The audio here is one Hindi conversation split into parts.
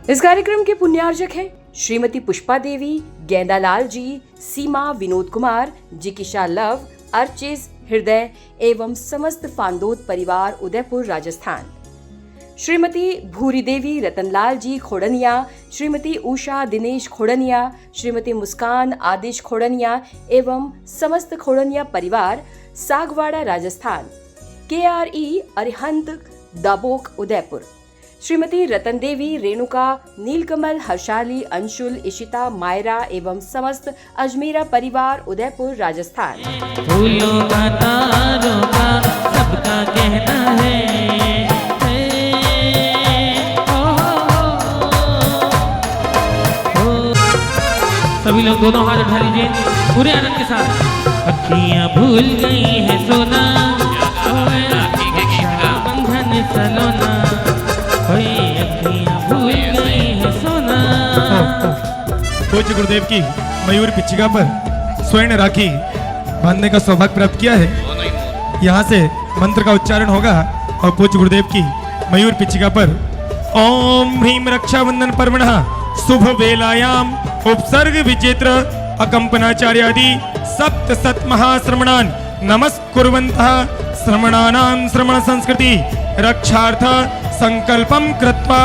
इस कार्यक्रम के पुण्यार्जक हैं श्रीमती पुष्पा देवी, गेंदालाल जी, सीमा, विनोद कुमार, जिकिशा लव, अर्चिज, हृदय एवं समस्त फांदोद परिवार उदयपुर राजस्थान। श्रीमती भूरी देवी, रतनलाल जी खोड़निया, श्रीमती उषा दिनेश खोड़निया, श्रीमती मुस्कान आदिश खोड़निया एवं समस्त खोड़निया परिवार सागवाड़ा राजस्थान। KRE अरिहंत दाबोक उदयपुर। श्रीमती रतन देवी, रेणुका, नीलकमल, हर्षाली, अंशुल, इशिता, मायरा एवं समस्त अजमेरा परिवार उदयपुर राजस्थान। फूलों का तारों का सबका कहना है, सभी लोग दोनों हाथ उठा लीजिए पूरे आनंद के साथ। अखियां भूल गई है सोना, बंधन सलोना, अखियां भूल गई है सोना। पूज्य गुरुदेव की मयूर पिच्छिका पर स्वर्ण राखी बांधने का सौभाग्य प्राप्त किया है। यहाँ से मंत्र का उच्चारण होगा और पूज्य गुरुदेव की मयूर पिच्छिका पर ओम ह्रीम रक्षाबंधन पर्वणः शुभ वेलायाम उपसर्ग विजेत्र अकंपनाचार्यादि सप्त सत महाश्रमणान नमस्कुर्वन्तः श्रमणानां श्रमण संस्कृति रक्षार्थ संकल्पं कृत्वा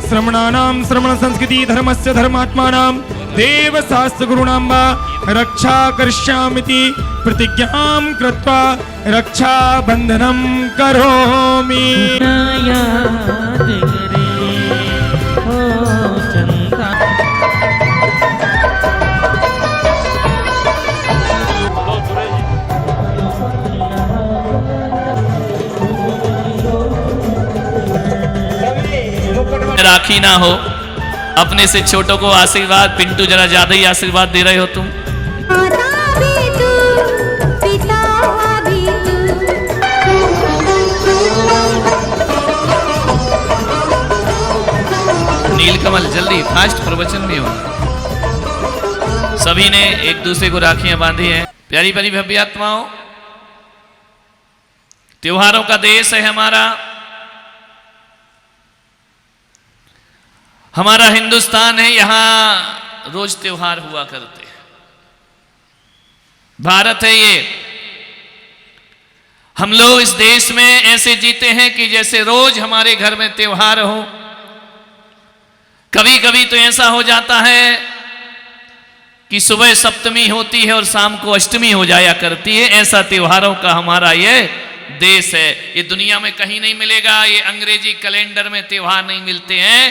श्रमणानां श्रमण संस्कृति धर्मस्य धर्मात्मानां देव शास्त्र गुरुणां वा रक्षा करिष्यामीति प्रतिज्ञां कृत्वा रक्षा बंधनं करोमि। याद करे ओ चंदा। राखी ना हो, अपने से छोटों को आशीर्वाद। पिंटू जरा ज्यादा ही आशीर्वाद दे रहे हो तुम। नीलकमल जल्दी फास्ट प्रवचन में हो। सभी ने एक दूसरे को राखियां बांधी हैं। प्यारी प्यारी भव्य आत्माओं, त्योहारों का देश है हमारा हिंदुस्तान है। यहां रोज त्योहार हुआ करते हैं। भारत है ये। हम लोग इस देश में ऐसे जीते हैं कि जैसे रोज हमारे घर में त्योहार हो। कभी कभी तो ऐसा हो जाता है कि सुबह सप्तमी होती है और शाम को अष्टमी हो जाया करती है। ऐसा त्योहारों का हमारा ये देश है। ये दुनिया में कहीं नहीं मिलेगा। ये अंग्रेजी कैलेंडर में त्योहार नहीं मिलते हैं।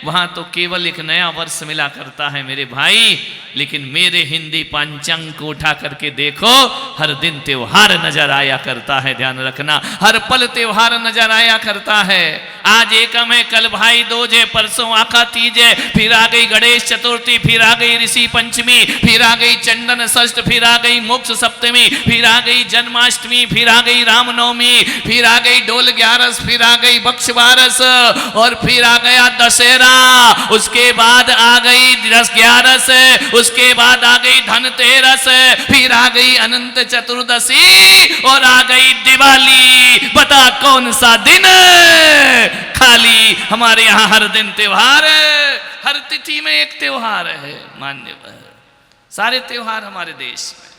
वहां तो केवल एक नया वर्ष मिला करता है मेरे भाई। लेकिन मेरे हिंदी पंचांग को उठा करके देखो, हर दिन त्योहार नजर आया करता है। ध्यान रखना, हर पल त्योहार नजर आया करता है। आज एकम है, कल भाई दूज है, परसों आका तीज है, फिर आ गई गणेश चतुर्थी, फिर आ गई ऋषि पंचमी, फिर आ गई चंदन षष्ठ, फिर आ गई मोक्ष सप्तमी, फिर आ गई जन्माष्टमी, फिर आ गई रामनवमी, फिर आ गई डोल ग्यारस, फिर आ गई बक्ष बारस और फिर आ गया दशहरा। उसके बाद आ गई 10-11, उसके बाद आ गई धनतेरस, फिर आ गई अनंत चतुर्दशी और आ गई दिवाली। बता कौन सा दिन खाली? हमारे यहाँ हर दिन त्योहार है। हर तिथि में एक त्योहार है। मान्यवर सारे त्योहार हमारे देश में।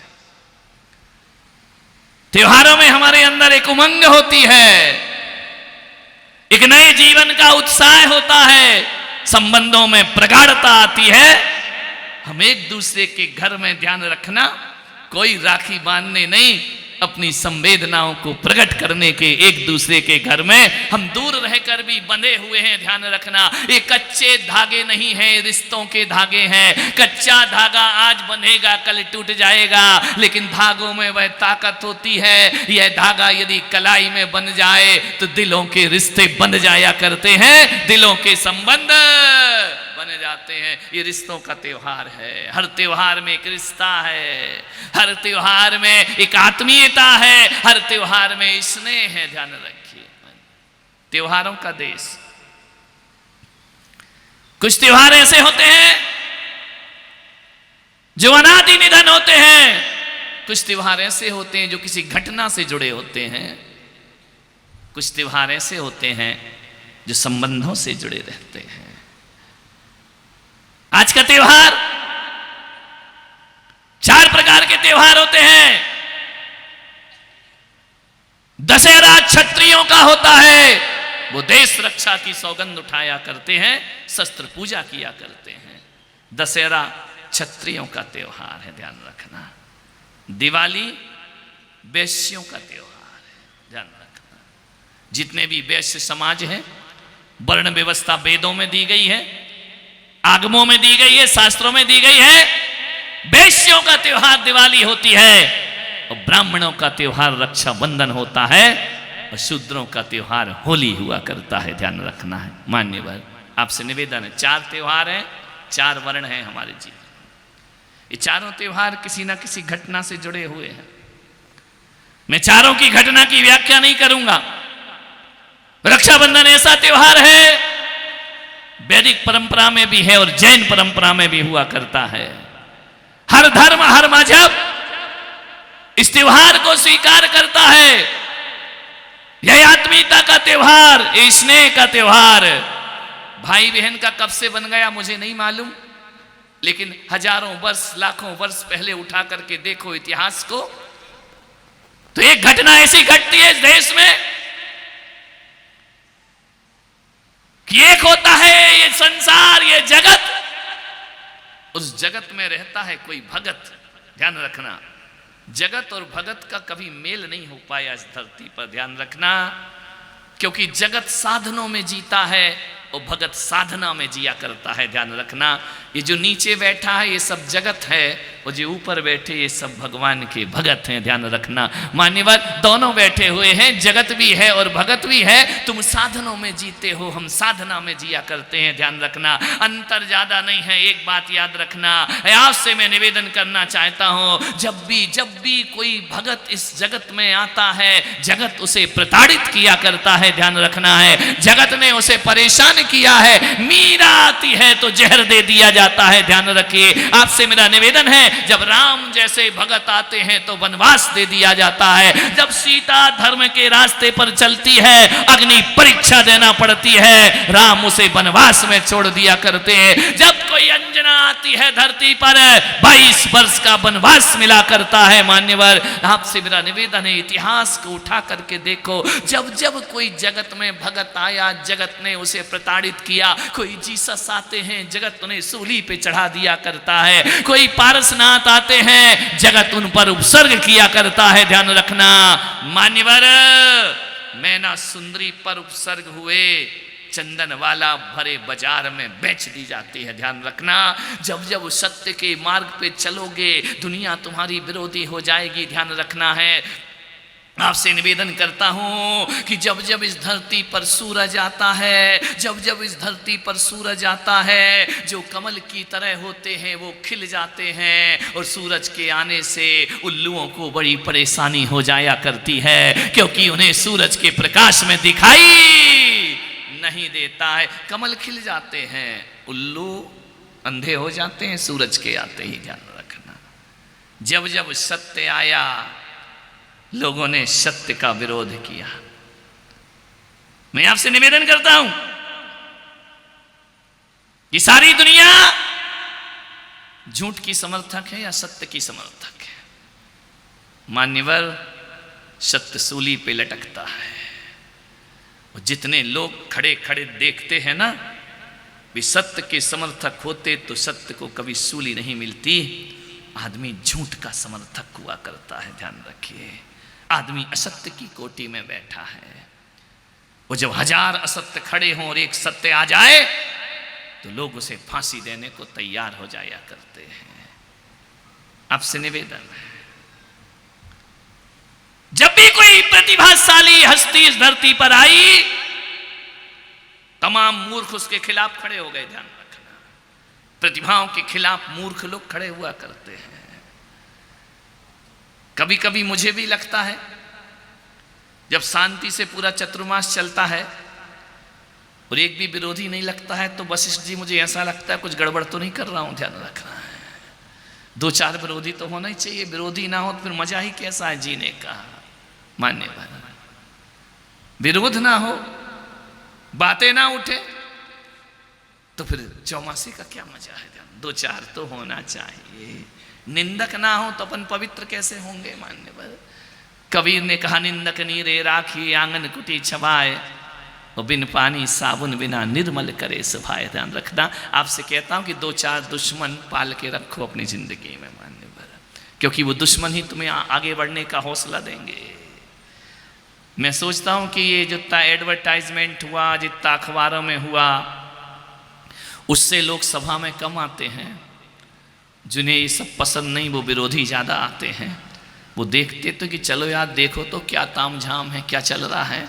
त्योहारों में हमारे अंदर एक उमंग होती है, एक नए जीवन का उत्साह होता है, संबंधों में प्रगाढ़ता आती है। हम एक दूसरे के घर में, ध्यान रखना, कोई राखी बांधने नहीं, अपनी संवेदनाओं को प्रकट करने के एक दूसरे के घर में हम दूर रहकर भी बंधे हुए हैं। ध्यान रखना, ये कच्चे धागे नहीं हैं, रिश्तों के धागे हैं। कच्चा धागा आज बंधेगा, कल टूट जाएगा, लेकिन धागों में वह ताकत होती है। यह धागा यदि कलाई में बन जाए तो दिलों के रिश्ते बंध जाया करते हैं, दिलों के संबंध बन जाते हैं। ये रिश्तों का त्योहार है। हर त्योहार में एक रिश्ता है, हर त्योहार में एक आत्मीयता है, हर त्योहार में स्नेह है। ध्यान रखिए, त्योहारों का देश। कुछ त्योहार ऐसे होते हैं जो अनादि निधन होते हैं, कुछ त्योहार ऐसे होते हैं जो किसी घटना से जुड़े होते हैं, कुछ त्योहार ऐसे होते हैं जो संबंधों से जुड़े रहते हैं। आज का त्योहार, 4 प्रकार के त्योहार होते हैं। दशहरा क्षत्रियों का होता है, वो देश रक्षा की सौगंध उठाया करते हैं, शस्त्र पूजा किया करते हैं। दशहरा क्षत्रियों का त्योहार है, ध्यान रखना। दिवाली वैश्यों का त्योहार है, ध्यान रखना। जितने भी वैश्य समाज हैं, वर्ण व्यवस्था वेदों में दी गई है, आगमों में दी गई है, शास्त्रों में दी गई है। वैश्यों का त्योहार दिवाली होती है और ब्राह्मणों का त्योहार रक्षाबंधन होता है और शूद्रों का त्योहार होली हुआ करता है, ध्यान रखना है। मान्यवर, आपसे निवेदन है, 4 त्योहार हैं, 4 वर्ण हैं हमारे जीवन। ये चारों त्योहार किसी ना किसी घटना से जुड़े हुए हैं। मैं चारों की घटना की व्याख्या नहीं करूंगा। रक्षाबंधन ऐसा त्योहार है, वैदिक परंपरा में भी है और जैन परंपरा में भी हुआ करता है। हर धर्म, हर मजहब इस त्योहार को स्वीकार करता है। यह आत्मीयता का त्योहार, ये स्नेह का त्योहार। भाई बहन का कब से बन गया मुझे नहीं मालूम, लेकिन हजारों वर्ष, लाखों वर्ष पहले उठा करके देखो इतिहास को, तो एक घटना ऐसी घटती है इस देश में कि एक होता है ये संसार, ये जगत, उस जगत में रहता है कोई भगत। ध्यान रखना, जगत और भगत का कभी मेल नहीं हो पाया इस धरती पर, ध्यान रखना। क्योंकि जगत साधनों में जीता है और भगत साधना में जिया करता है, ध्यान रखना। ये जो नीचे बैठा है ये सब जगत है और जो ऊपर बैठे ये सब भगवान के भगत हैं, ध्यान रखना। मान्यवर, दोनों बैठे हुए हैं, जगत भी है और भगत भी है। तुम साधनों में जीते हो, हम साधना में जिया करते हैं, ध्यान रखना। अंतर ज्यादा नहीं है, एक बात याद रखना। आपसे मैं निवेदन करना चाहता हूं, जब भी कोई भगत इस जगत में आता है, जगत उसे प्रताड़ित किया करता है, ध्यान रखना है। जगत ने उसे परेशान किया है, मीरा आती है तो जहर दे दिया जाता है, ध्यान रखिए। आपसे मेरा निवेदन है, जब राम जैसे भगत आते हैं तो वनवास दे दिया जाता है। जब सीता धर्म के रास्ते पर चलती है, अग्नि परीक्षा देना पड़ती है, राम उसे वनवास में छोड़ दिया करते हैं। जब कोई अंजना आती है धरती पर, 22 वर्ष का वनवास मिला करता है। मान्यवर, आपसे मेरा निवेदन है, इतिहास को उठा करके देखो। जब कोई जगत में भगत आया, जगत ने उसे प्रताड़ित किया। कोई जीसस आते हैं, जगत उन्हें सूली पे चढ़ा दिया करता है। कोई पारसनाथ आते हैं, जगत उन पर उपसर्ग किया करता है, ध्यान रखना। मान्यवर, मैना सुंदरी पर उपसर्ग हुए, चंदन वाला भरे बाजार में बेच दी जाती है, ध्यान रखना। जब सत्य के मार्ग पे चलोगे, दुनिया तुम्हारी विरोधी हो जाएगी, ध्यान रखना है। आपसे निवेदन करता हूं कि जब इस धरती पर सूरज आता है, जब इस धरती पर सूरज आता है, जो कमल की तरह होते हैं वो खिल जाते हैं। और सूरज के आने से उल्लुओं को बड़ी परेशानी हो जाया करती है, क्योंकि उन्हें सूरज के प्रकाश में दिखाई नहीं देता है। कमल खिल जाते हैं, उल्लू अंधे हो जाते हैं सूरज के आते ही, ध्यान रखना। जब सत्य आया, लोगों ने सत्य का विरोध किया। मैं आपसे निवेदन करता हूं कि सारी दुनिया झूठ की समर्थक है या सत्य की समर्थक है? मान्यवर, सत्य सूली पे लटकता है। और जितने लोग खड़े खड़े देखते हैं ना, वे सत्य के समर्थक होते तो सत्य को कभी सूली नहीं मिलती। आदमी झूठ का समर्थक हुआ करता है, ध्यान रखिए। आदमी असत्य की कोटि में बैठा है। वो जब 1000 असत्य खड़े हों और एक सत्य आ जाए तो लोग उसे फांसी देने को तैयार हो जाया करते हैं। आपसे निवेदन है, जब भी कोई प्रतिभाशाली हस्ती इस धरती पर आई, तमाम मूर्ख उसके खिलाफ खड़े हो गए, ध्यान रखना। प्रतिभाओं के खिलाफ मूर्ख लोग खड़े हुआ करते हैं। कभी कभी मुझे भी लगता है, जब शांति से पूरा चतुर्मास चलता है और एक भी विरोधी नहीं लगता है, तो वशिष्ठ जी मुझे ऐसा लगता है कुछ गड़बड़ तो नहीं कर रहा हूं, ध्यान रखना है। 2-4 विरोधी तो होना ही चाहिए, विरोधी ना हो तो फिर मजा ही कैसा है जीने का। मान्यवर, विरोध ना हो, बातें ना उठे, तो फिर चौमासी का क्या मजा है? दो चार तो होना चाहिए। निंदक ना हो तो अपन पवित्र कैसे होंगे? मान्यवर कबीर ने कहा, निंदक नीरे राखी आंगन कुटी छवाए, और बिन पानी साबुन बिना निर्मल करे सभाए। ध्यान रखना, आपसे कहता हूं कि दो चार दुश्मन पाल के रखो अपनी जिंदगी में मान्यवर, क्योंकि वो दुश्मन ही तुम्हें आगे बढ़ने का हौसला देंगे। मैं सोचता हूं कि ये जितना एडवर्टाइजमेंट हुआ, जितना अखबारों में हुआ, उससे लोग सभा में कम आते हैं। जिन्हें ये सब पसंद नहीं वो विरोधी ज़्यादा आते हैं। वो देखते तो कि चलो यार देखो तो क्या तामझाम है, क्या चल रहा है,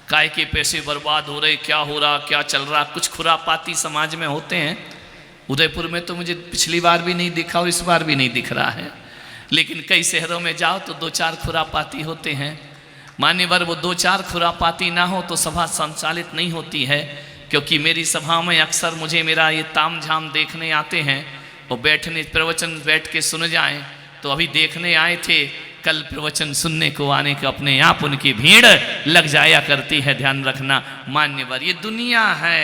काय के पैसे बर्बाद हो रहे, क्या हो रहा, क्या चल रहा। कुछ खुरापाती समाज में होते हैं। उदयपुर में तो मुझे पिछली बार भी नहीं दिखा और इस बार भी नहीं दिख रहा है, लेकिन कई शहरों में जाओ तो दो चार खुरापाती होते हैं। मान्यवर वो दो चार खुरापाती ना हो तो सभा संचालित नहीं होती है, क्योंकि मेरी सभा में अक्सर मुझे मेरा ये तामझाम देखने आते हैं और बैठने प्रवचन बैठ के सुन जाएं। तो अभी देखने आए थे, कल प्रवचन सुनने को आने का अपने आप उनकी भीड़ लग जाया करती है। ध्यान रखना मान्यवर, ये दुनिया है,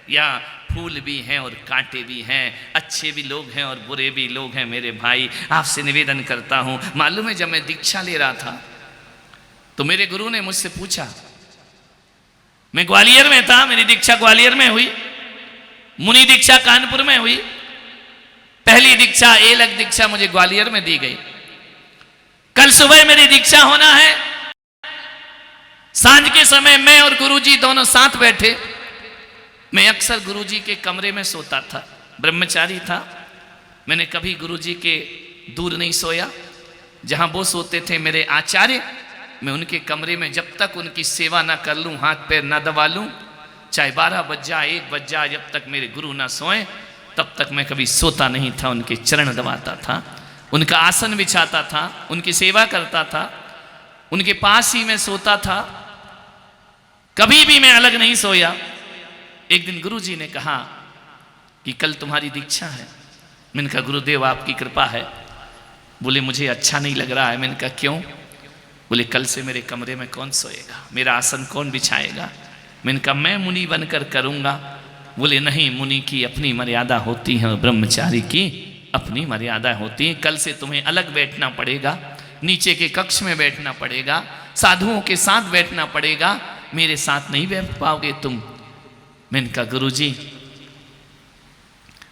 या फूल भी हैं और कांटे भी हैं, अच्छे भी लोग हैं और बुरे भी लोग हैं। मेरे भाई आपसे निवेदन करता हूँ, मालूम है जब मैं दीक्षा ले रहा था तो मेरे गुरु ने मुझसे पूछा, मैं ग्वालियर में था, मेरी दीक्षा ग्वालियर में हुई, मुनि दीक्षा कानपुर में हुई, पहली दीक्षा एलग दीक्षा मुझे ग्वालियर में दी गई। कल सुबह मेरी दीक्षा होना है। सांझ के समय मैं और गुरुजी दोनों साथ बैठे। मैं अक्सर गुरुजी के कमरे में सोता था, ब्रह्मचारी था। मैंने कभी गुरुजी के दूर नहीं सोया। जहां वो सोते थे मेरे आचार्य, मैं उनके कमरे में जब तक उनकी सेवा ना कर लूं, हाथ पैर ना दबा लूं, चाहे 12 बज जाए 1 बज जाए, जब तक मेरे गुरु ना सोए तब तक मैं कभी सोता नहीं था। उनके चरण दबाता था, उनका आसन बिछाता था, उनकी सेवा करता था, उनके पास ही मैं सोता था। कभी भी मैं अलग नहीं सोया। एक दिन गुरुजी ने कहा कि कल तुम्हारी दीक्षा है। मैंने कहा गुरुदेव आपकी कृपा है। बोले मुझे अच्छा नहीं लग रहा है। मैंने कहा क्यों? बोले कल से मेरे कमरे में कौन सोएगा, मेरा आसन कौन बिछाएगा? मैंने कहा मैं मुनि बनकर करूँगा। बोले नहीं, मुनि की अपनी मर्यादा होती है और ब्रह्मचारी की अपनी मर्यादा होती है। कल से तुम्हें अलग बैठना पड़ेगा, नीचे के कक्ष में बैठना पड़ेगा, साधुओं के साथ बैठना पड़ेगा, मेरे साथ नहीं बैठ पाओगे तुम। मैंने कहा गुरुजी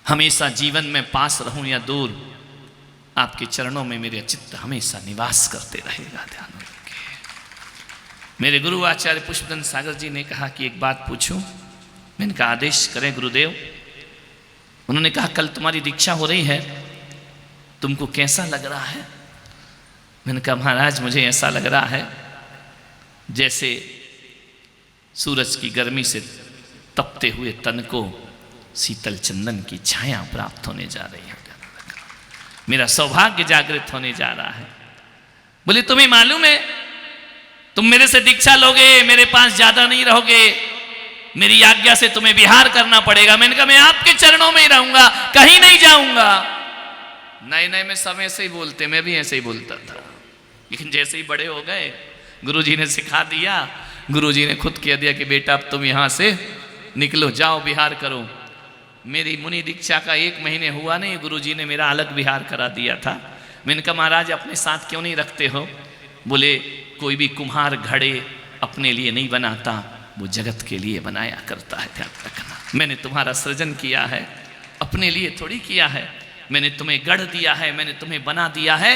हमेशा जीवन में पास रहूं या दूर, आपके चरणों में मेरे चित्त हमेशा निवास करते रहेगा। ध्यान रखिए। मेरे गुरु आचार्य पुष्पदन सागर जी ने कहा कि एक बात पूछूं। मैंने कहा आदेश करें गुरुदेव। उन्होंने कहा कल तुम्हारी दीक्षा हो रही है, तुमको कैसा लग रहा है? मैंने कहा महाराज मुझे ऐसा लग रहा है जैसे सूरज की गर्मी से तपते हुए तन को शीतल चंदन की छाया प्राप्त होने जा रही है। मेरा सौभाग्य जागृत होने जा रहा है। बोले तुम्हें मालूम है तुम मेरे से दीक्षा लोगे, मेरे पास ज्यादा नहीं रहोगे, मेरी आज्ञा से तुम्हें विहार करना पड़ेगा। मैंने कहा मैं आपके चरणों में ही रहूंगा, कहीं नहीं जाऊंगा। नए नए में सब ऐसे ही बोलते, मैं भी ऐसे ही बोलता था, लेकिन जैसे ही बड़े हो गए गुरुजी ने सिखा दिया, गुरुजी ने खुद कह दिया कि बेटा अब तुम यहां से निकलो, जाओ विहार करो। मेरी मुनि दीक्षा का 1 महीने हुआ नहीं, गुरुजी ने मेरा अलग विहार करा दिया था। मैंने कहा महाराज अपने साथ क्यों नहीं रखते हो? बोले कोई भी कुम्हार घड़े अपने लिए नहीं बनाता, वो जगत के लिए बनाया करता है। ध्यान रखना, मैंने तुम्हारा सृजन किया है, अपने लिए थोड़ी किया है। मैंने तुम्हें गढ़ दिया है, मैंने तुम्हें बना दिया है,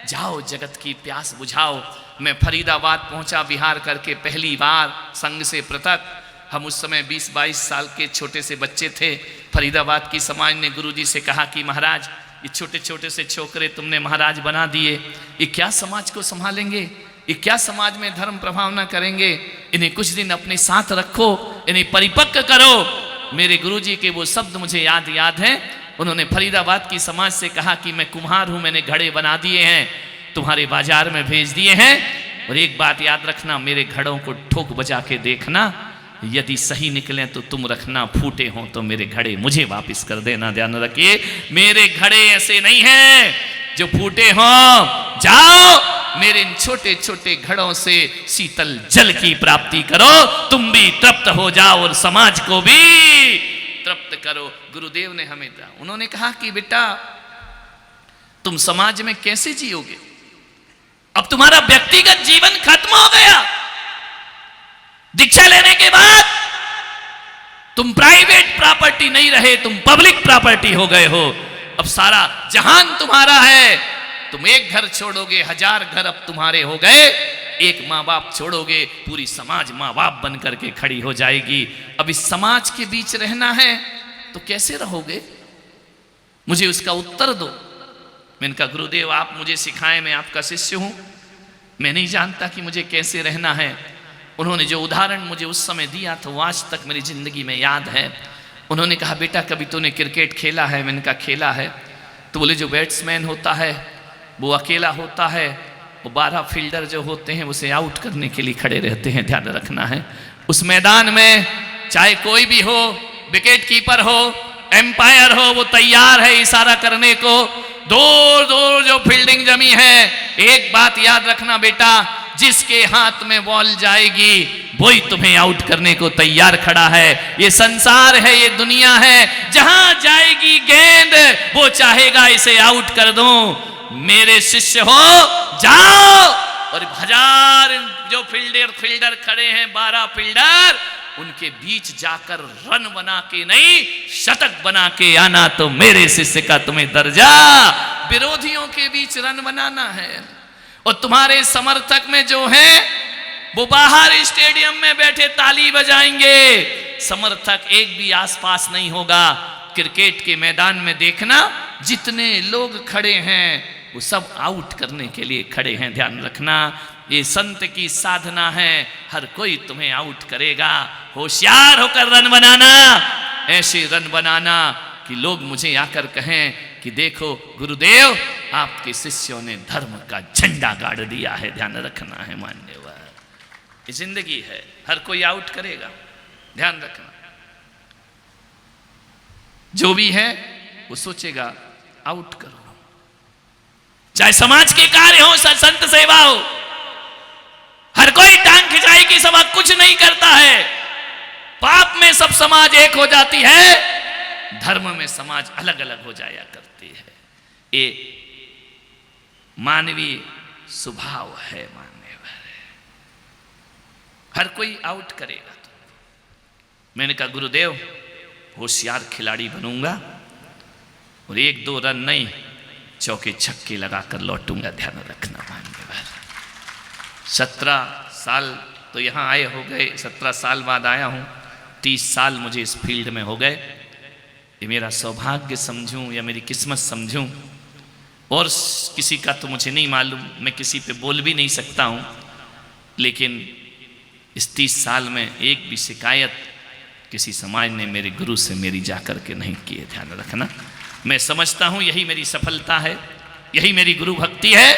जाओ जगत की प्यास बुझाओ। मैं फरीदाबाद पहुंचा विहार करके पहली बार संघ से पृथक। हम उस समय 20-22 साल के छोटे से बच्चे थे। फरीदाबाद की समाज ने गुरुजी से कहा कि महाराज ये छोटे छोटे से छोकरे तुमने महाराज बना दिए, ये क्या समाज को संभालेंगे, ये क्या समाज में धर्म प्रभाव ना करेंगे, इन्हें कुछ दिन अपने साथ रखो, इन्हें परिपक्व करो। मेरे गुरुजी के वो शब्द मुझे याद हैं। उन्होंने फरीदाबाद की समाज से कहा कि मैं कुम्हार हूं, मैंने घड़े बना दिए हैं, तुम्हारे बाजार में भेज दिए हैं, और एक बात याद रखना, मेरे घड़ों को ठोक बजा के देखना, यदि सही निकले तो तुम रखना, फूटे हों तो मेरे घड़े मुझे वापस कर देना। ध्यान रखिए, मेरे घड़े ऐसे नहीं हैं जो फूटे हों। जाओ मेरे इन छोटे छोटे घड़ों से शीतल जल की प्राप्ति करो, तुम भी तृप्त हो जाओ और समाज को भी तृप्त करो। गुरुदेव ने हमें दिया। उन्होंने कहा कि बेटा तुम समाज में कैसे जियोगे? अब तुम्हारा व्यक्तिगत जीवन खत्म हो गया। दीक्षा लेने के बाद तुम प्राइवेट प्रॉपर्टी नहीं रहे, तुम पब्लिक प्रॉपर्टी हो गए हो। अब सारा जहान तुम्हारा है। तुम एक घर छोड़ोगे, 1000 घर अब तुम्हारे हो गए। एक माँ बाप छोड़ोगे, पूरी समाज माँ बाप बन करके खड़ी हो जाएगी। अब इस समाज के बीच रहना है तो कैसे रहोगे? मुझे उसका उत्तर दो। मैंने कहा गुरुदेव आप मुझे सिखाएं, मैं आपका शिष्य हूं, मैं नहीं जानता कि मुझे कैसे रहना है। उन्होंने जो उदाहरण मुझे उस समय दिया था वो आज तक मेरी जिंदगी में याद है। उन्होंने कहा बेटा कभी तूने क्रिकेट खेला है? मैंने कहा खेला है। तो बोले जो बैट्समैन होता है वो अकेला होता है, वो 12 फील्डर जो होते हैं उसे आउट करने के लिए खड़े रहते हैं, ध्यान रखना है। उस मैदान में चाहे कोई भी हो, विकेट कीपर हो, एम्पायर हो, वो तैयार है इशारा करने को। दूर दूर जो फील्डिंग जमी है, एक बात याद रखना बेटा, जिसके हाथ में बॉल जाएगी वही तुम्हें आउट करने को तैयार खड़ा है। ये संसार है, ये दुनिया है, जहां जाएगी गेंद वो चाहेगा इसे आउट कर दूं। मेरे शिष्य हो, जाओ और 1000 जो फील्डर खड़े हैं, 12 फील्डर, उनके बीच जाकर रन बना के नहीं, शतक बना के आना तो मेरे शिष्य का तुम्हें दर्जा। विरोधियों के बीच रन बनाना है। और तुम्हारे समर्थक में जो हैं वो बाहर स्टेडियम में बैठे ताली बजाएंगे, समर्थक एक भी आसपास नहीं होगा। क्रिकेट के मैदान में देखना जितने लोग खड़े हैं वो सब आउट करने के लिए खड़े हैं, ध्यान रखना। ये संत की साधना है, हर कोई तुम्हें आउट करेगा। होशियार होकर रन बनाना, ऐसे रन बनाना कि लोग मुझे आकर कहें कि देखो गुरुदेव आपके शिष्यों ने धर्म का झंडा गाड़ दिया है, ध्यान रखना है मान्यवर। ये जिंदगी है, हर कोई आउट करेगा, ध्यान रखना। जो भी है वो सोचेगा आउट करो। चाहे समाज के कार्य हो, संत सेवा हो, हर कोई टांग खिंचाई की सभा कुछ नहीं करता है। पाप में सब समाज एक हो जाती है, धर्म में समाज अलग अलग हो जाया करती है। ये मानवीय स्वभाव है, मान्यवर। हर कोई आउट करेगा। मैंने कहा गुरुदेव होशियार खिलाड़ी बनूंगा और 1-2 रन नहीं, चौके छक्के लगाकर लौटूंगा, ध्यान रखना मान्यवर। 17 साल तो यहाँ आए हो गए, 17 साल बाद आया हूँ, 30 साल मुझे इस फील्ड में हो गए। ये मेरा सौभाग्य समझूं या मेरी किस्मत समझूं, और किसी का तो मुझे नहीं मालूम, मैं किसी पे बोल भी नहीं सकता हूँ। लेकिन इस 30 साल में एक भी शिकायत किसी समाज ने मेरे गुरु से मेरी जाकर के नहीं की है, ध्यान रखना। मैं समझता हूँ यही मेरी सफलता है, यही मेरी गुरु भक्ति है।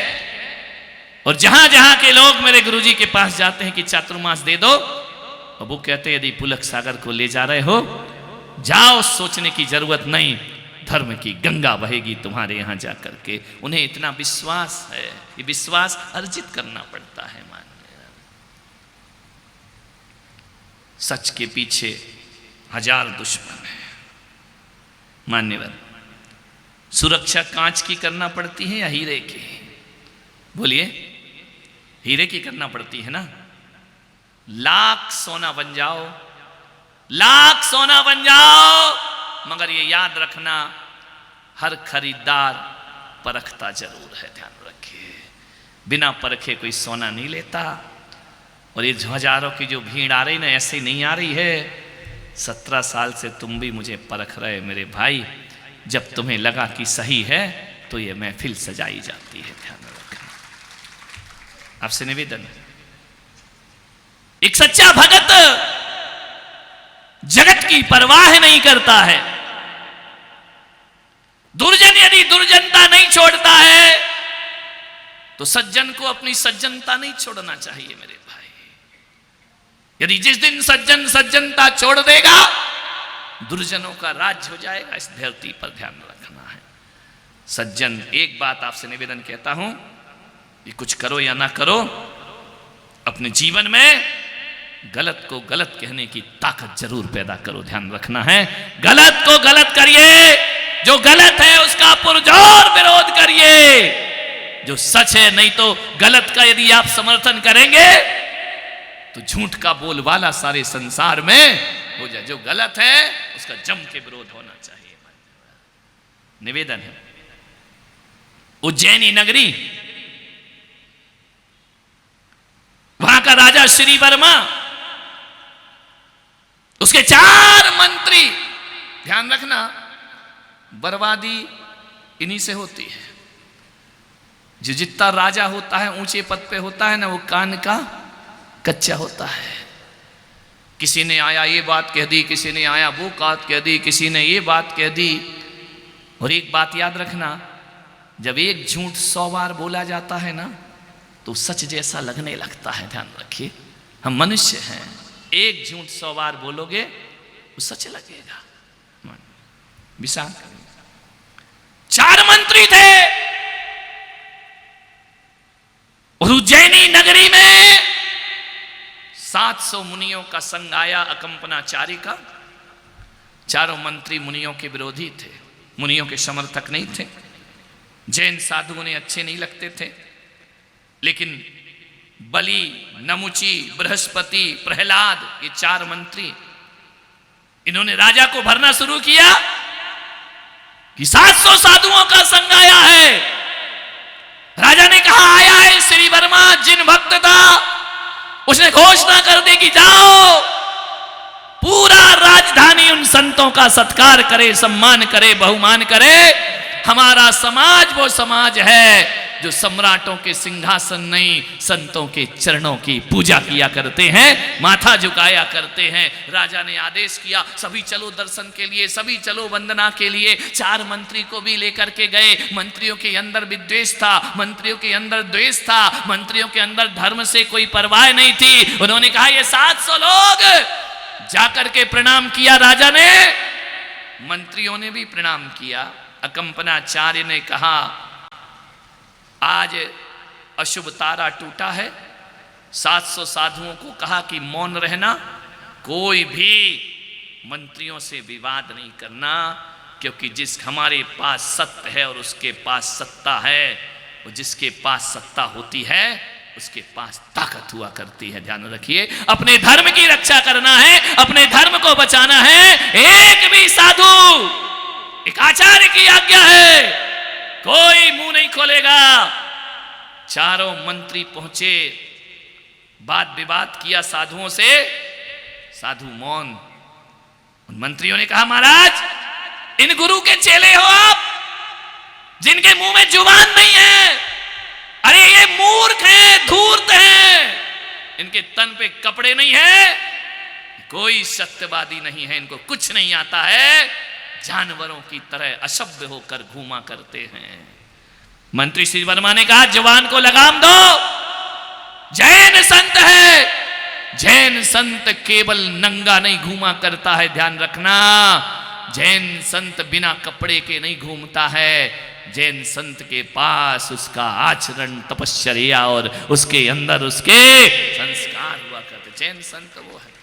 और जहां जहां के लोग मेरे गुरुजी के पास जाते हैं कि चातुर्मास दे दो, और वो कहते हैं यदि पुलक सागर को ले जा रहे हो जाओ, सोचने की जरूरत नहीं, धर्म की गंगा बहेगी तुम्हारे यहां जाकर के। उन्हें इतना विश्वास है, ये विश्वास अर्जित करना पड़ता है मान्य। सच के पीछे 1000 दुश्मन है मान्यवर। सुरक्षा कांच की करना पड़ती है या हीरे की? बोलिए, हीरे की करना पड़ती है ना। लाख सोना बन जाओ, लाख सोना बन जाओ, मगर ये याद रखना हर खरीदार परखता जरूर है, ध्यान रखिए। बिना परखे कोई सोना नहीं लेता। और ये हजारों की जो भीड़ आ रही ना, ऐसे नहीं आ रही है। 17 साल से तुम भी मुझे परख रहे मेरे भाई। जब तुम्हें लगा कि सही है तो ये महफिल सजाई जाती है, ध्यान रखना। आपसे निवेदन, एक सच्चा भगत जगत की परवाह नहीं करता है। दुर्जन यदि दुर्जनता नहीं छोड़ता है तो सज्जन को अपनी सज्जनता नहीं छोड़ना चाहिए मेरे भाई। यदि जिस दिन सज्जन सज्जनता छोड़ देगा, दुर्जनों का राज्य हो जाएगा इस धरती पर, ध्यान रखना है। सज्जन, एक बात आपसे निवेदन कहता हूं कि कुछ करो या ना करो, अपने जीवन में गलत को गलत कहने की ताकत जरूर पैदा करो, ध्यान रखना है। गलत को गलत करिए, जो गलत है उसका पुरजोर विरोध करिए, जो सच है। नहीं तो गलत का यदि आप समर्थन करेंगे तो झूठ का बोलबाला सारे संसार में हो जाए। जो गलत है उसका जम के विरोध होना चाहिए। निवेदन है, उज्जैनी नगरी, वहां का राजा श्री वर्मा, उसके 4 मंत्री, ध्यान रखना बर्बादी इन्हीं से होती है। जो जितना राजा होता है, ऊंचे पद पे होता है ना, वो कान का कच्चा होता है। किसी ने आया ये बात कह दी, किसी ने आया वो बात कह दी, किसी ने ये बात कह दी। और एक बात याद रखना, जब एक झूठ 100 बार बोला जाता है ना तो सच जैसा लगने लगता है। ध्यान रखिए, हम मनुष्य हैं, एक झूठ 100 बार बोलोगे वो सच लगेगा। विचार करें, 4 मंत्री थे और उज्जैनी नगरी में 700 मुनियों का संघ आया, अकंपनाचारी का। चारों मंत्री मुनियों के विरोधी थे, मुनियों के समर्थक नहीं थे। जैन साधुओं ने अच्छे नहीं लगते थे, लेकिन बलि, नमुची, बृहस्पति, प्रहलाद, ये 4 मंत्री, इन्होंने राजा को भरना शुरू किया कि 700 साधुओं का संघ आया है। राजा ने कहा आया है श्री वर्मा, जिन भक्त था उसने घोषणा कर दी कि जाओ पूरा राजधानी उन संतों का सत्कार करे, सम्मान करे, बहुमान करे। हमारा समाज वो समाज है जो सम्राटों के सिंहासन नहीं, संतों के चरणों की पूजा किया करते हैं, माथा झुकाया करते हैं। राजा ने आदेश किया सभी चलो दर्शन के लिए, सभी चलो वंदना के लिए। 4 मंत्री को भी लेकर के गए। मंत्रियों के अंदर विद्वेष था, मंत्रियों के अंदर द्वेष था, मंत्रियों के अंदर धर्म से कोई परवाह नहीं थी। उन्होंने कहा ये 700 लोग, जाकर के प्रणाम किया राजा ने, मंत्रियों ने भी प्रणाम किया। अकंपनाचार्य ने कहा आज अशुभ तारा टूटा है। 700 साधुओं को कहा कि मौन रहना, कोई भी मंत्रियों से विवाद नहीं करना, क्योंकि जिस हमारे पास सत्य है और उसके पास सत्ता है, और जिसके पास सत्ता होती है उसके पास ताकत हुआ करती है। ध्यान रखिए, अपने धर्म की रक्षा करना है, अपने धर्म को बचाना है। एक भी साधु, एक आचार्य की आज्ञा है, कोई मुंह नहीं खोलेगा। चारों मंत्री पहुंचे, वाद विवाद किया साधुओं से, साधु मौन। उन मंत्रियों ने कहा महाराज इन गुरु के चेले हो आप, जिनके मुंह में जुबान नहीं है। अरे ये मूर्ख हैं, धूर्त हैं, इनके तन पे कपड़े नहीं है, कोई सत्यवादी नहीं है, इनको कुछ नहीं आता है, जानवरों की तरह असभ्य होकर घूमा करते हैं। मंत्री श्री वर्मा ने कहा जवान को लगाम दो, जैन संत है। जैन संत केवल नंगा नहीं घूमा करता है, ध्यान रखना। जैन संत बिना कपड़े के नहीं घूमता है। जैन संत के पास उसका आचरण, तपश्चर्या और उसके अंदर उसके संस्कार हुआ करते। जैन संत वो है।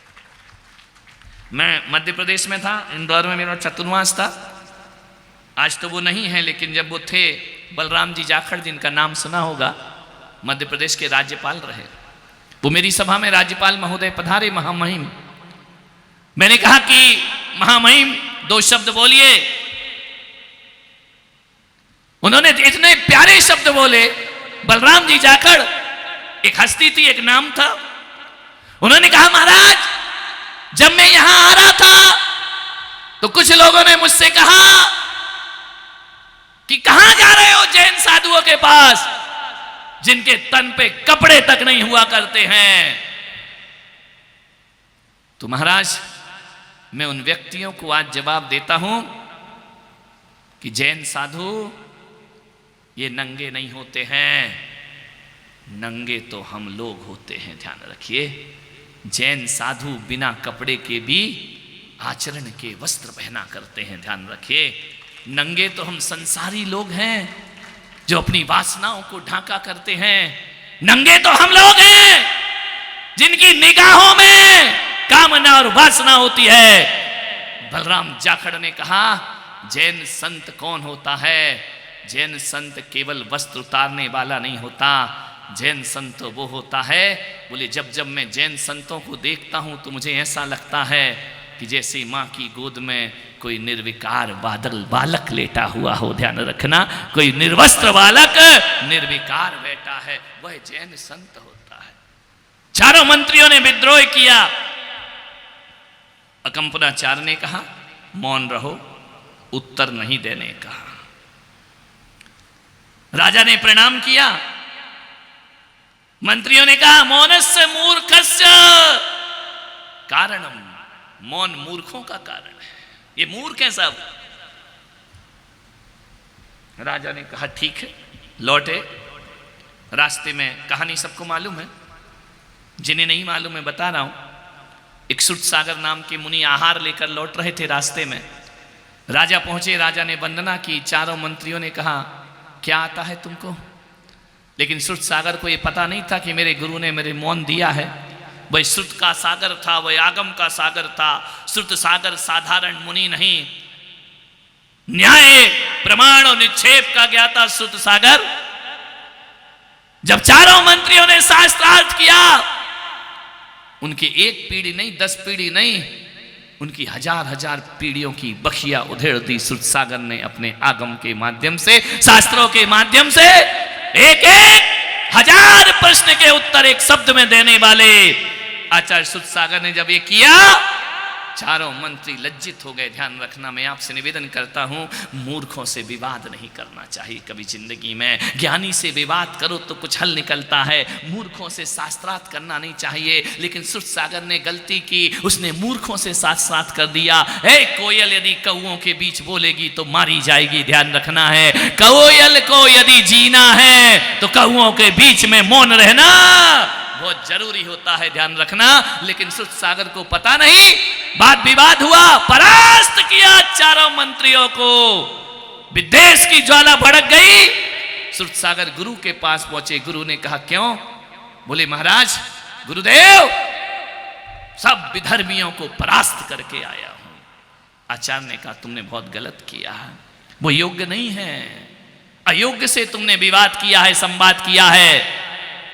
मैं मध्य प्रदेश में था, इंदौर में मेरा चतुर्मास था। आज तो वो नहीं है, लेकिन जब वो थे, बलराम जी जाखड़, जिनका नाम सुना होगा, मध्य प्रदेश के राज्यपाल रहे। वो मेरी सभा में राज्यपाल महोदय पधारे, महामहिम। मैंने कहा कि महामहिम 2 शब्द बोलिए। उन्होंने इतने प्यारे शब्द बोले। बलराम जी जाखड़ एक हस्ती थी, एक नाम था। उन्होंने कहा महाराज जब मैं यहां आ रहा था तो कुछ लोगों ने मुझसे कहा कि कहां जा रहे हो जैन साधुओं के पास, जिनके तन पे कपड़े तक नहीं हुआ करते हैं। तो महाराज मैं उन व्यक्तियों को आज जवाब देता हूं कि जैन साधु ये नंगे नहीं होते हैं, नंगे तो हम लोग होते हैं। ध्यान रखिए, जैन साधु बिना कपड़े के भी आचरण के वस्त्र पहना करते हैं। ध्यान रखिए, नंगे तो हम संसारी लोग हैं जो अपनी वासनाओं को ढांका करते हैं। नंगे तो हम लोग हैं जिनकी निगाहों में कामना और वासना होती है। बलराम जाखड़ ने कहा, जैन संत कौन होता है? जैन संत केवल वस्त्र उतारने वाला नहीं होता, जैन संत वो होता है, बोले जब जब मैं जैन संतों को देखता हूं तो मुझे ऐसा लगता है कि जैसे माँ की गोद में कोई निर्विकार बालक लेटा हुआ हो। ध्यान रखना, कोई निर्वस्त्र बालक निर्विकार बैठा है, वह जैन संत होता है। चारों मंत्रियों ने विद्रोह किया। अकंपनाचार्य ने कहा मौन रहो, उत्तर नहीं देने का। राजा ने प्रणाम किया। मंत्रियों ने कहा मौनस्य मूर्खस्य कारणम, मौन मूर्खों का कारण है, ये मूर्ख है सब। राजा ने कहा ठीक है, लौटे। रास्ते में कहानी सबको मालूम है, जिन्हें नहीं मालूम मैं बता रहा हूं। एक सुरसागर नाम के मुनि आहार लेकर लौट रहे थे। रास्ते में राजा पहुंचे, राजा ने वंदना की। चारों मंत्रियों ने कहा क्या आता है तुमको? लेकिन श्रुत सागर को यह पता नहीं था कि मेरे गुरु ने मेरे मौन दिया है। वह श्रुत का सागर था, वह आगम का सागर था। श्रुत सागर साधारण मुनि नहीं, न्याय प्रमाण और निक्षेप का ज्ञाता श्रुत सागर। जब चारों मंत्रियों ने शास्त्रार्थ किया, उनकी एक पीढ़ी नहीं, 10 पीढ़ी नहीं, उनकी हजार हजार पीढ़ियों की बखिया उधेड़ दी श्रुत सागर ने अपने आगम के माध्यम से, शास्त्रों के माध्यम से। एक एक हजार प्रश्न के उत्तर एक शब्द में देने वाले आचार्य श्रुत सागर ने जब ये किया, चारों मंत्री लज्जित हो गए। ध्यान रखना, मैं आपसे निवेदन करता हूं, मूर्खों से विवाद नहीं करना चाहिए कभी जिंदगी में। ज्ञानी से विवाद करो तो कुछ हल निकलता है, मूर्खों से शास्त्रार्थ करना नहीं चाहिए। लेकिन श्रुत सागर ने गलती की, उसने मूर्खों से शास्त्रार्थ कर दिया। कोयल यदि कौओं के बीच बोलेगी तो मारी जाएगी। ध्यान रखना है, कोयल को यदि जीना है तो कौओं के बीच में मौन रहना बहुत जरूरी होता है। ध्यान रखना। लेकिन श्रुत सागर को पता नहीं, वाद विवाद हुआ, परास्त किया चारों मंत्रियों को। विद्वेष की ज्वाला भड़क गई। श्रुत सागर गुरु के पास पहुंचे। गुरु ने कहा क्यों? बोले महाराज, गुरुदेव, सब विधर्मियों को परास्त करके आया हूं। आचार्य ने कहा तुमने बहुत गलत किया, वो योग्य नहीं है, अयोग्य से तुमने विवाद किया है, संवाद किया है,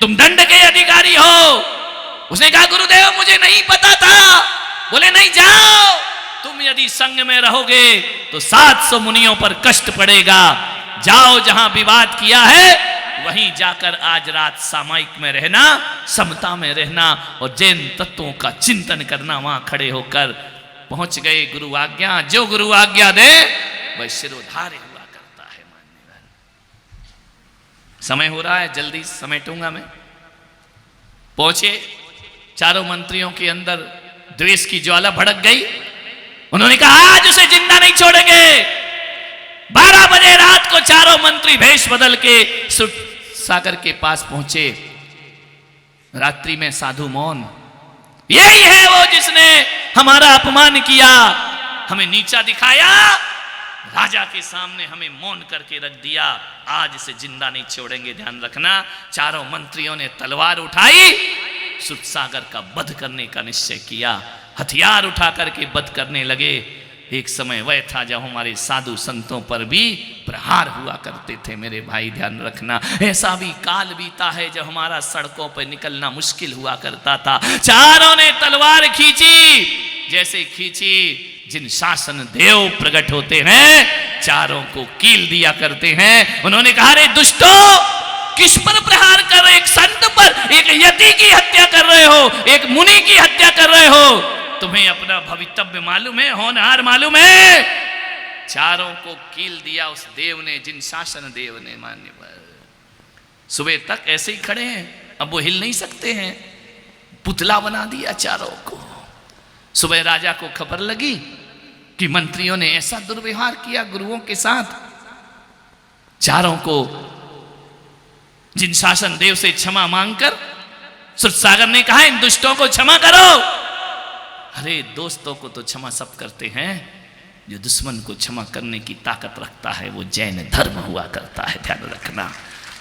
तुम दंड के अधिकारी हो। उसने कहा गुरुदेव मुझे नहीं पता था। बोले नहीं, जाओ, तुम यदि संग में रहोगे तो 700 मुनियों पर कष्ट पड़ेगा। जाओ, जहां विवाद किया है वहीं जाकर आज रात सामायिक में रहना, समता में रहना और जैन तत्वों का चिंतन करना। वहां खड़े होकर पहुंच गए। गुरु आज्ञा, जो गुरु आज्ञा दे वह शिरोधार्य हुआ करता है। मान्यवर, समय हो रहा है, जल्दी समेटूंगा मैं। पहुंचे, चारों मंत्रियों के अंदर द्वेष की ज्वाला भड़क गई। उन्होंने कहा आज उसे जिंदा नहीं छोड़ेंगे। 12 बजे रात को चारों मंत्री भेष बदल के श्रुत सागर के पास पहुंचे। रात्रि में साधु मौन। यही है वो जिसने हमारा अपमान किया, हमें नीचा दिखाया, राजा के सामने हमें मौन करके रख दिया। आज इसे जिंदा नहीं छोड़ेंगे। ध्यान रखना। चारों मंत्रियों ने तलवार उठाई, श्रुत सागर का वध करने का निश्चय किया। हथियार उठा करके वध करने लगे। एक समय वह था जब हमारे साधु संतों पर भी प्रहार हुआ करते थे। मेरे भाई ध्यान रखना, ऐसा भी काल बीता है जब हमारा सड़कों पर निकलना मुश्किल हुआ करता था। चारों ने तलवार खींची, जैसे खींची जिन शासन देव प्रकट होते हैं चारों को कील दिया करते हैं। उन्होंने कहा रे दुष्टों, किस पर प्रहार कर रहे? एक संत पर, एक यति की हत्या कर रहे हो, एक मुनि की हत्या कर रहे हो। तुम्हें अपना भवितव्य मालूम है, होनहार मालूम है? चारों को कील दिया उस देव ने, जिन शासन देव ने। मान्यवर, सुबह तक ऐसे ही खड़े हैं, अब वो हिल नहीं सकते हैं। पुतला बना दिया चारों को। सुबह राजा को खबर लगी कि मंत्रियों ने ऐसा दुर्व्यवहार किया गुरुओं के साथ। चारों को जिन शासन देव से क्षमा मांगकर श्रुत सागर ने कहा इन दुष्टों को क्षमा करो। अरे दोस्तों को तो क्षमा सब करते हैं, जो दुश्मन को क्षमा करने की ताकत रखता है वो जैन धर्म हुआ करता है। ध्यान रखना,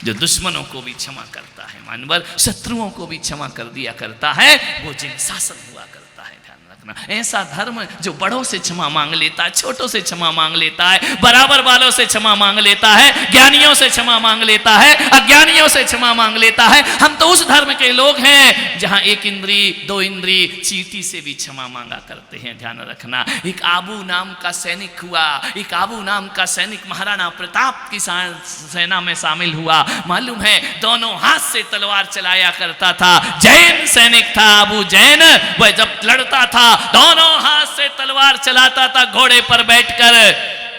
जो दुश्मनों को भी क्षमा करता है, मानवर शत्रुओं को भी क्षमा कर दिया करता है, वो जिन शासन हुआ करता है। ध्यान रखना, ऐसा धर्म जो बड़ों से क्षमा मांग लेता है, छोटों से क्षमा मांग लेता है, बराबर वालों से क्षमा मांग लेता है, ज्ञानियों से क्षमा मांग लेता है, अज्ञानियों से क्षमा मांग लेता है। हम तो उस धर्म के लोग हैं जहां एक इंद्री, दो इंद्री, चींटी से भी क्षमा मांगा करते हैं। ध्यान रखना, एक आबू नाम का सैनिक हुआ, एक आबू नाम का सैनिक महाराणा प्रताप की सेना में शामिल हुआ। मालूम है, दोनों हाथ से तलवार चलाया करता था। जैन सैनिक था आबू जैन, वह जब लड़ता था दोनों हाथ से तलवार चलाता था घोड़े पर बैठकर,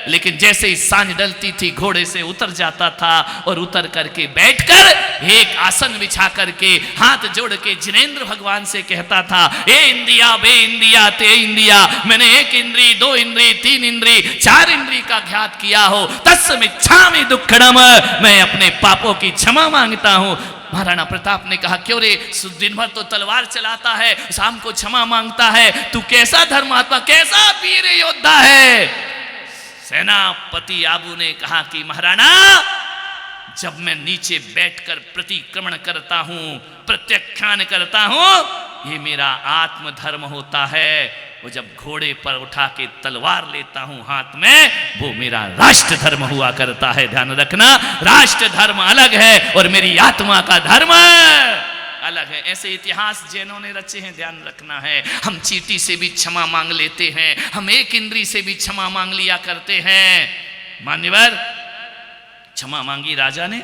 लेकिन जैसे ही सांझ डलती थी घोड़े से उतर जाता था और उतर करके बैठकर एक आसन बिछा करके हाथ जोड़ के जिनेंद्र भगवान से कहता था, ए इंद्रिया बे इंद्रिया ते इंद्रिया, मैंने एक इंद्री, दो इंद्री, तीन इंद्री, चार इंद्री का घात किया हो, तस्मिच्छामि दुक्खड़म, मैं अपने पापों की क्षमा मांगता हूं। महाराणा प्रताप ने कहा, क्यों रे, दिन भर तो तलवार चलाता है, शाम को क्षमा मांगता है, तू कैसा धर्मात्मा, कैसा वीर योद्धा है। सेनापति आबू ने कहा कि महाराणा, जब मैं नीचे बैठकर प्रतिक्रमण करता हूं, प्रत्याख्यान करता हूं, ये मेरा आत्म धर्म होता है। वो जब घोड़े पर उठा के तलवार लेता हूं हाथ में, वो मेरा राष्ट्र धर्म हुआ करता है। ध्यान रखना, राष्ट्र धर्म अलग है और मेरी आत्मा का धर्म अलग है। ऐसे इतिहास जैनों ने रचे हैं, ध्यान रखना है। हम चींटी से भी क्षमा मांग लेते हैं, हम एक इंद्री से भी क्षमा मांग लिया करते हैं। मान्यवर, क्षमा मांगी राजा ने,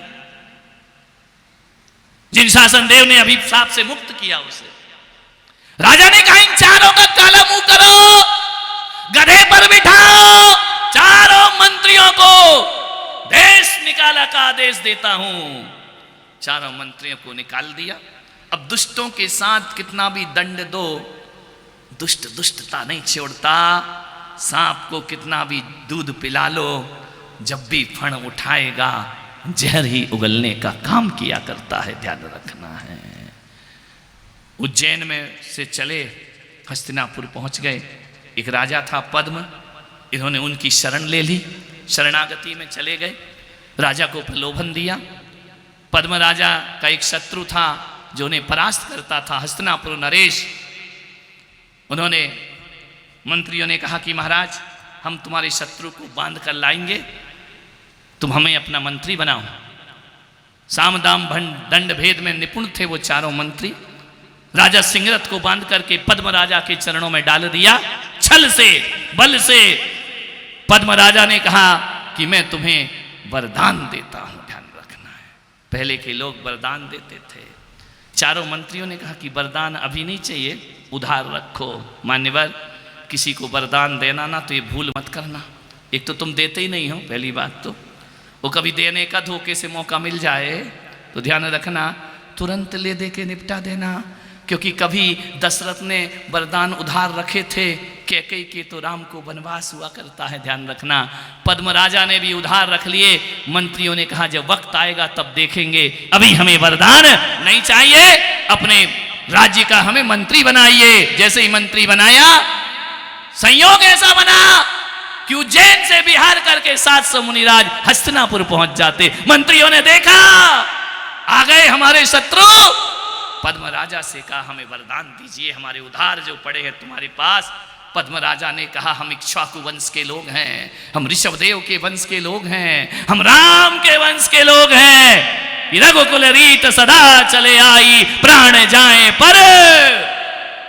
जिन शासन देव ने अभिशाप से मुक्त किया उसे। राजा ने कहा, इन चारों का काला मुंह करो, गधे पर बिठाओ, चारों मंत्रियों को देश निकाला का आदेश देता हूं। चारों मंत्रियों को निकाल दिया। अब दुष्टों के साथ कितना भी दंड दो, दुष्ट दुष्टता नहीं छोड़ता। सांप को कितना भी दूध पिला लो, जब भी फण उठाएगा जहर ही उगलने का काम किया करता है। ध्यान रखना है। उज्जैन में से चले हस्तिनापुर पहुंच गए। एक राजा था पद्म, इन्होंने उनकी शरण ले ली, शरणागति में चले गए। राजा को प्रलोभन दिया। पद्म राजा का एक शत्रु था जो उन्हें परास्त करता था, हस्तिनापुर नरेश। उन्होंने, मंत्रियों ने कहा कि महाराज, हम तुम्हारे शत्रु को बांध कर लाएंगे, तुम हमें अपना मंत्री बनाओ। साम दाम दंड भेद में निपुण थे वो चारों मंत्री। राजा सिंहरथ को बांध करके पद्म राजा के चरणों में डाल दिया। छल से, बल से पद्म राजा ने कहा कि मैं तुम्हें वरदान देता हूं। ध्यान रखना है, पहले के लोग वरदान देते थे। चारों मंत्रियों ने कहा कि वरदान अभी नहीं चाहिए, उधार रखो। मान्यवर, किसी को वरदान देना ना तो ये भूल मत करना। एक तो तुम देते ही नहीं हो, पहली बात तो वो कभी देने का धोखे से मौका मिल जाए तो ध्यान रखना, तुरंत ले दे के निपटा देना। क्योंकि कभी दशरथ ने वरदान उधार रखे थे, कैकेयी के तो राम को वनवास हुआ करता है। ध्यान रखना, पद्म राजा ने भी उधार रख लिए। मंत्रियों ने कहा जब वक्त आएगा तब देखेंगे, अभी हमें वरदान नहीं चाहिए, अपने राज्य का हमें मंत्री बनाइए। जैसे ही मंत्री बनाया, संयोग ऐसा बना कि उज्जैन से बिहार करके 700 मुनिराज हस्तिनापुर पहुंच जाते। मंत्रियों ने देखा आ गए हमारे शत्रु। पद्म राजा से कहा हमें वरदान दीजिए, हमारे उधार जो पड़े हैं तुम्हारे पास। पद्म राजा ने कहा हम इक्ष्वाकु वंश के लोग हैं, हम ऋषभदेव के वंश के लोग हैं, हम राम के वंश के लोग हैं। रघुकुल रीत सदा चले आई, प्राण जाए पर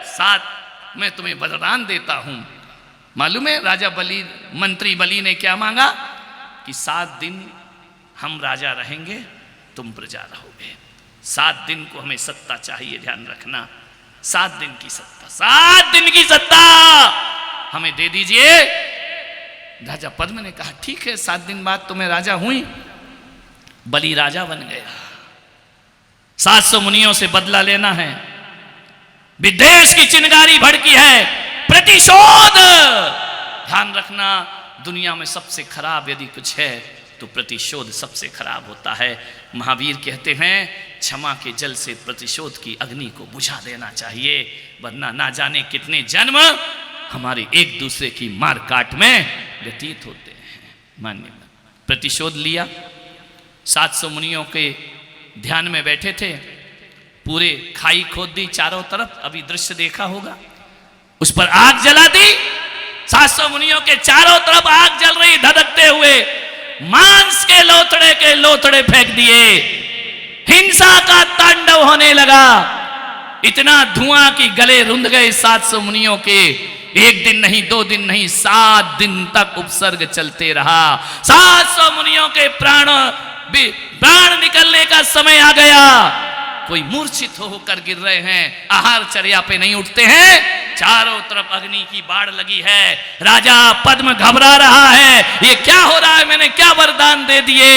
साथ मैं तुम्हें वरदान देता हूं। मालूम है राजा बलि, मंत्री बलि ने क्या मांगा कि 7 दिन हम राजा रहेंगे, तुम प्रजा रहोगे। 7 दिन को हमें सत्ता चाहिए। ध्यान रखना, 7 दिन की सत्ता, 7 दिन की सत्ता हमें दे दीजिए। राजा पद्म ने कहा ठीक है, 7 दिन बाद तो मैं राजा हुई। बलि राजा बन गया। 700 मुनियों से बदला लेना है। विदेश की चिंगारी भड़की है, प्रतिशोध। ध्यान रखना, दुनिया में सबसे खराब यदि कुछ है तो प्रतिशोध सबसे खराब होता है। महावीर कहते हैं क्षमा के जल से प्रतिशोध की अग्नि को बुझा देना चाहिए, वरना ना जाने कितने जन्म हमारे एक दूसरे की मार काट में व्यतीत होते हैं। मान्य प्रतिशोध लिया। 700 मुनियों के ध्यान में बैठे थे, पूरे खाई खोद दी चारों तरफ, अभी दृश्य देखा होगा, उस पर आग जला दी। 700 मुनियों के चारों तरफ आग जल रही, धधकते हुए मांस के लोथड़े फेंक दिए। हिंसा का तांडव होने लगा, इतना धुआं कि गले रुंध गए 700 मुनियों के। 1 दिन नहीं, 2 दिन नहीं, 7 दिन तक उपसर्ग चलते रहा। 700 मुनियों के प्राण निकलने का समय आ गया। कोई मूर्छित होकर गिर रहे हैं, आहार चर्या पे नहीं उठते हैं। चारों तरफ अग्नि की बाढ़ लगी है। राजा पद्म घबरा रहा है, ये क्या हो रहा है, मैंने क्या वरदान दे दिए।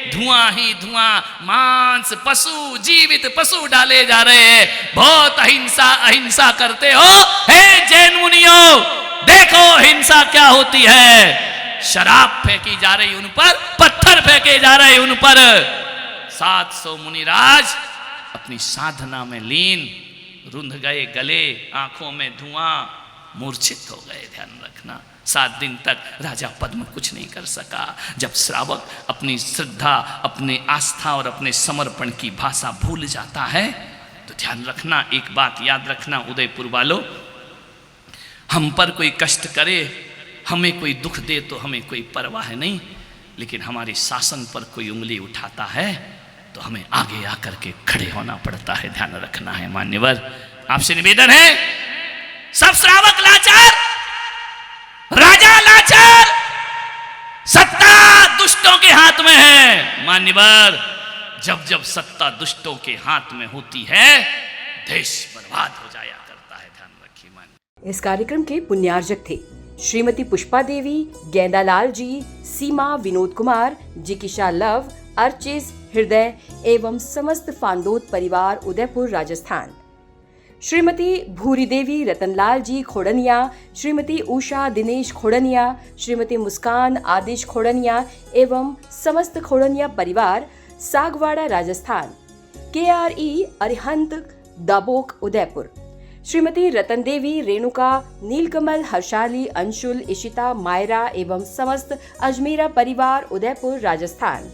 धुआं ही धुआं, मांस, पशु, जीवित पशु डाले जा रहे हैं। बहुत अहिंसा करते हो हे जैन मुनियों, देखो हिंसा क्या होती है। शराब फेंकी जा रही उन पर, पत्थर फेंके जा रहे उन पर। 700 मुनिराज अपनी साधना में लीन, रुंध गए गले, आंखों में धुआं, मूर्छित हो गए। ध्यान रखना, 7 दिन तक राजा पद्म कुछ नहीं कर सका। जब श्रावक अपनी श्रद्धा, अपनी आस्था और अपने समर्पण की भाषा भूल जाता है तो ध्यान रखना, एक बात याद रखना उदयपुर वालों, हम पर कोई कष्ट करे, हमें कोई दुख दे तो हमें कोई परवाह नहीं, लेकिन हमारे शासन पर कोई उंगली उठाता है तो हमें आगे आकर के खड़े होना पड़ता है। ध्यान रखना है मान्यवर, आपसे निवेदन है, सब श्रावक लाचार, राजा लाचार, सत्ता दुष्टों के हाथ में है। मान्यवर, जब जब सत्ता दुष्टों के हाथ में होती है, देश बर्बाद हो जाया करता है। ध्यान रखिए मान्य। इस कार्यक्रम के पुण्यार्जक थे श्रीमती पुष्पा देवी, गेंदालाल जी, सीमा, विनोद कुमार, जिकीशा लव, अर्चिस, हृदय एवं समस्त फांदोत परिवार, उदयपुर, राजस्थान। श्रीमती भूरी देवी, रतनलाल जी खोड़निया, श्रीमती उषा दिनेश खोड़निया, श्रीमती मुस्कान आदिश खोड़निया एवं समस्त खोड़निया परिवार, सागवाड़ा, राजस्थान। KRE अरिहंत, दाबोक, उदयपुर। श्रीमती रतन देवी, रेणुका, नीलकमल, हर्षाली, अंशुल, इशिता, मायरा एवं समस्त अजमेरा परिवार, उदयपुर, राजस्थान।